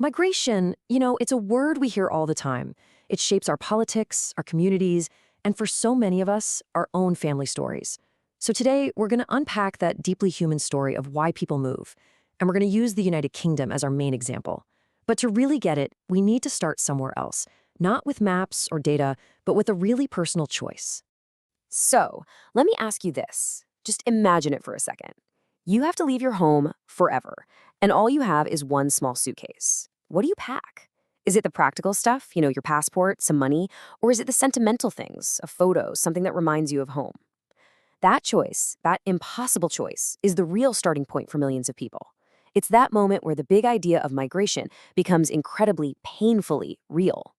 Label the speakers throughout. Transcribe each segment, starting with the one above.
Speaker 1: Migration, it's a word we hear all the time. It shapes our politics, our communities, and for so many of us, our own family stories. So today, we're going to unpack that deeply human story of why people move, and we're going to use the United Kingdom as our main example. But to really get it, we need to start somewhere else, not with maps or data, but with a really personal choice.
Speaker 2: So, let me ask you this. Just imagine it for a second. You have to leave your home forever, and all you have is one small suitcase. What do you pack? Is it the practical stuff, your passport, some money, or is it the sentimental things, a photo, something that reminds you of home? That choice, that impossible choice, is the real starting point for millions of people. It's that moment where the big idea of migration becomes incredibly, painfully real.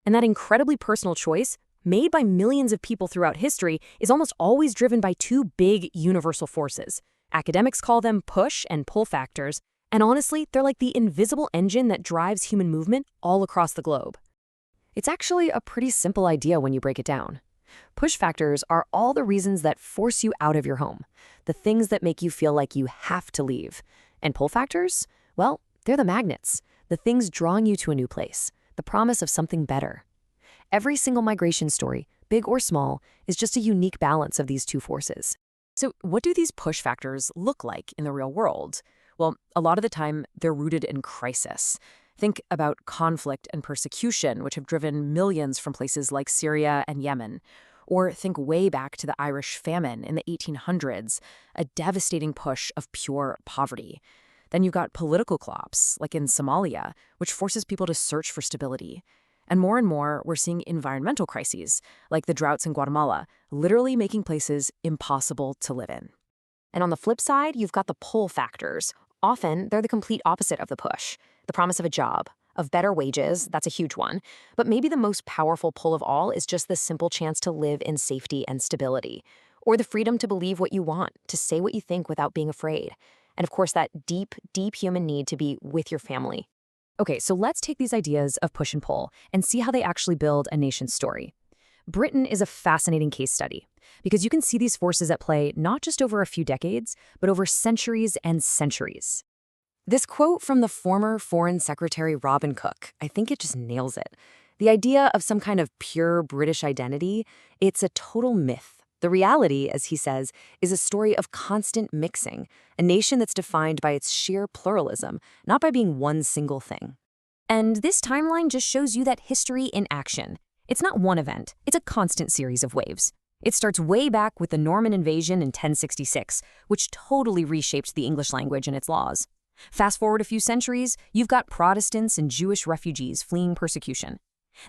Speaker 2: And that incredibly personal choice, made by millions of people throughout history, is almost always driven by two big universal forces. Academics call them push and pull factors, and honestly, they're like the invisible engine that drives human movement all across the globe. It's actually a pretty simple idea when you break it down. Push factors are all the reasons that force you out of your home, the things that make you feel like you have to leave. And pull factors? Well, they're the magnets, the things drawing you to a new place, the promise of something better. Every single migration story, big or small, is just a unique balance of these two forces. So what do these push factors look like in the real world? Well, a lot of the time, they're rooted in crisis. Think about conflict and persecution, which have driven millions from places like Syria and Yemen. Or think way back to the Irish Famine in the 1800s, a devastating push of pure poverty. Then you've got political collapse, like in Somalia, which forces people to search for stability. And more, we're seeing environmental crises, like the droughts in Guatemala, literally making places impossible to live in. And on the flip side, you've got the pull factors. Often, they're the complete opposite of the push. The promise of a job, of better wages, that's a huge one. But maybe the most powerful pull of all is just the simple chance to live in safety and stability. Or the freedom to believe what you want, to say what you think without being afraid. And of course, that deep, deep human need to be with your family. Okay, so let's take these ideas of push and pull and see how they actually build a nation's story. Britain is a fascinating case study because you can see these forces at play not just over a few decades, but over centuries and centuries. This quote from the former Foreign Secretary Robin Cook, I think it just nails it. The idea of some kind of pure British identity, it's a total myth. The reality, as he says, is a story of constant mixing, a nation that's defined by its sheer pluralism, not by being one single thing. And this timeline just shows you that history in action. It's not one event, it's a constant series of waves. It starts way back with the Norman invasion in 1066, which totally reshaped the English language and its laws. Fast forward a few centuries, you've got Protestants and Jewish refugees fleeing persecution.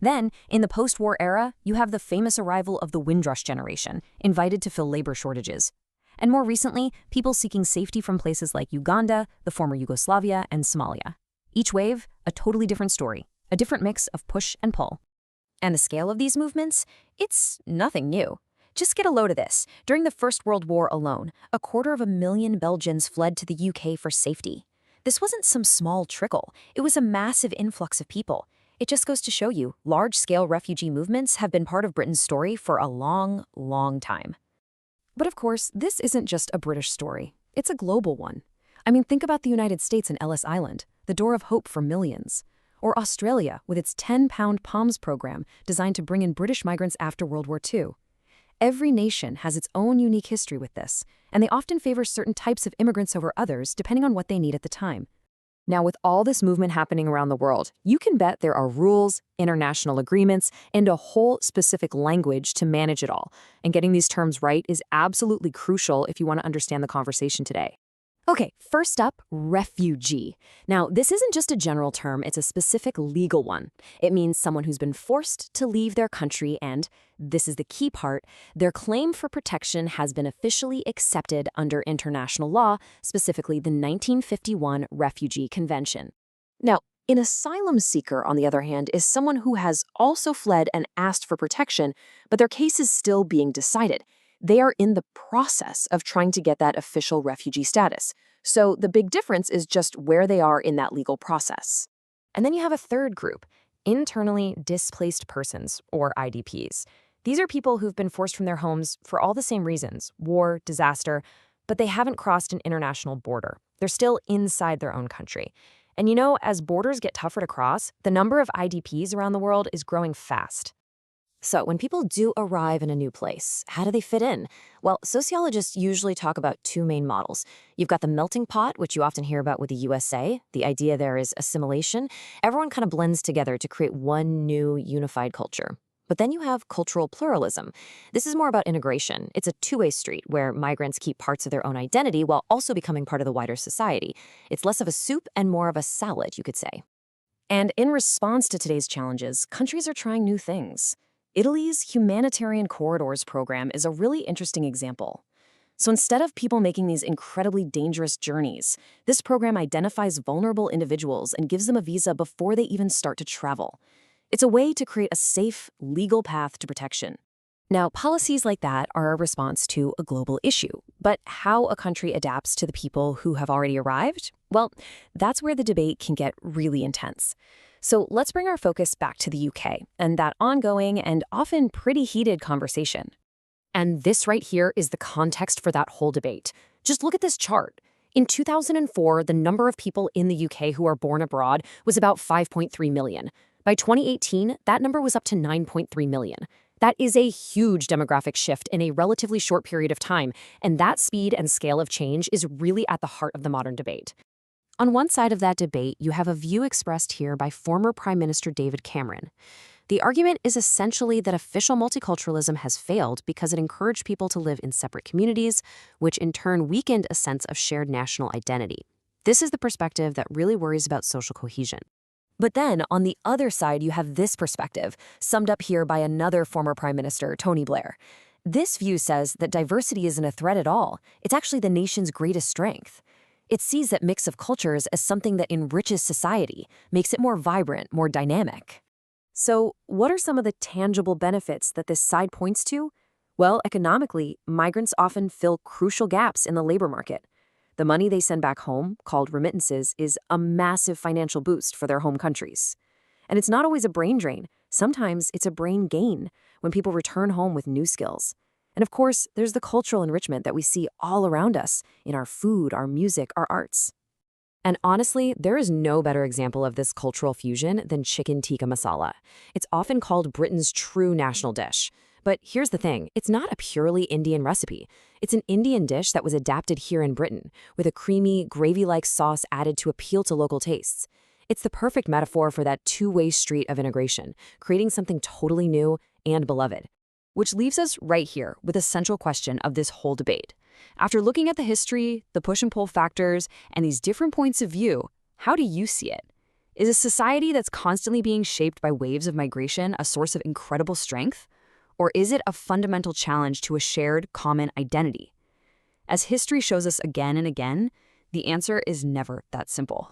Speaker 2: Then, in the post-war era, you have the famous arrival of the Windrush Generation, invited to fill labor shortages. And more recently, people seeking safety from places like Uganda, the former Yugoslavia, and Somalia. Each wave, a totally different story, a different mix of push and pull. And the scale of these movements? It's nothing new. Just get a load of this. During the First World War alone, 250,000 Belgians fled to the UK for safety. This wasn't some small trickle. It was a massive influx of people. It just goes to show you, large-scale refugee movements have been part of Britain's story for a long, long time. But of course, this isn't just a British story. It's a global one. I mean, think about the United States and Ellis Island, the door of hope for millions. Or Australia, with its 10-pound Palms program designed to bring in British migrants after World War II. Every nation has its own unique history with this, and they often favor certain types of immigrants over others depending on what they need at the time. Now, with all this movement happening around the world, you can bet there are rules, international agreements, and a whole specific language to manage it all. And getting these terms right is absolutely crucial if you want to understand the conversation today. Okay, first up, refugee. Now, this isn't just a general term, it's a specific legal one. It means someone who's been forced to leave their country and, this is the key part, their claim for protection has been officially accepted under international law, specifically the 1951 Refugee Convention. Now, an asylum seeker, on the other hand, is someone who has also fled and asked for protection, but their case is still being decided. They are in the process of trying to get that official refugee status. So the big difference is just where they are in that legal process. And then you have a third group, internally displaced persons, or IDPs. These are people who've been forced from their homes for all the same reasons, war, disaster, but they haven't crossed an international border. They're still inside their own country. And you know, as borders get tougher to cross, the number of IDPs around the world is growing fast. So, when people do arrive in a new place, how do they fit in? Well, sociologists usually talk about two main models. You've got the melting pot, which you often hear about with the USA. The idea there is assimilation. Everyone kind of blends together to create one new unified culture. But then you have cultural pluralism. This is more about integration. It's a two-way street where migrants keep parts of their own identity while also becoming part of the wider society. It's less of a soup and more of a salad, you could say. And in response to today's challenges, countries are trying new things. Italy's Humanitarian Corridors program is a really interesting example. So instead of people making these incredibly dangerous journeys, this program identifies vulnerable individuals and gives them a visa before they even start to travel. It's a way to create a safe, legal path to protection. Now, policies like that are a response to a global issue. But how a country adapts to the people who have already arrived? Well, that's where the debate can get really intense. So let's bring our focus back to the UK and that ongoing and often pretty heated conversation. And this right here is the context for that whole debate. Just look at this chart. In 2004, the number of people in the UK who are born abroad was about 5.3 million. By 2018, that number was up to 9.3 million. That is a huge demographic shift in a relatively short period of time, and that speed and scale of change is really at the heart of the modern debate. On one side of that debate, you have a view expressed here by former Prime Minister David Cameron. The argument is essentially that official multiculturalism has failed because it encouraged people to live in separate communities, which in turn weakened a sense of shared national identity. This is the perspective that really worries about social cohesion. But then, on the other side, you have this perspective, summed up here by another former Prime Minister, Tony Blair. This view says that diversity isn't a threat at all. It's actually the nation's greatest strength. It sees that mix of cultures as something that enriches society, makes it more vibrant, more dynamic. So, what are some of the tangible benefits that this side points to? Well, economically, migrants often fill crucial gaps in the labor market. The money they send back home, called remittances, is a massive financial boost for their home countries. And it's not always a brain drain. Sometimes it's a brain gain when people return home with new skills. And of course, there's the cultural enrichment that we see all around us in our food, our music, our arts. And honestly, there is no better example of this cultural fusion than chicken tikka masala. It's often called Britain's true national dish. But here's the thing, it's not a purely Indian recipe. It's an Indian dish that was adapted here in Britain, with a creamy, gravy-like sauce added to appeal to local tastes. It's the perfect metaphor for that two-way street of integration, creating something totally new and beloved. Which leaves us right here with the central question of this whole debate. After looking at the history, the push and pull factors, and these different points of view, how do you see it? Is a society that's constantly being shaped by waves of migration a source of incredible strength? Or is it a fundamental challenge to a shared, common identity? As history shows us again and again, the answer is never that simple.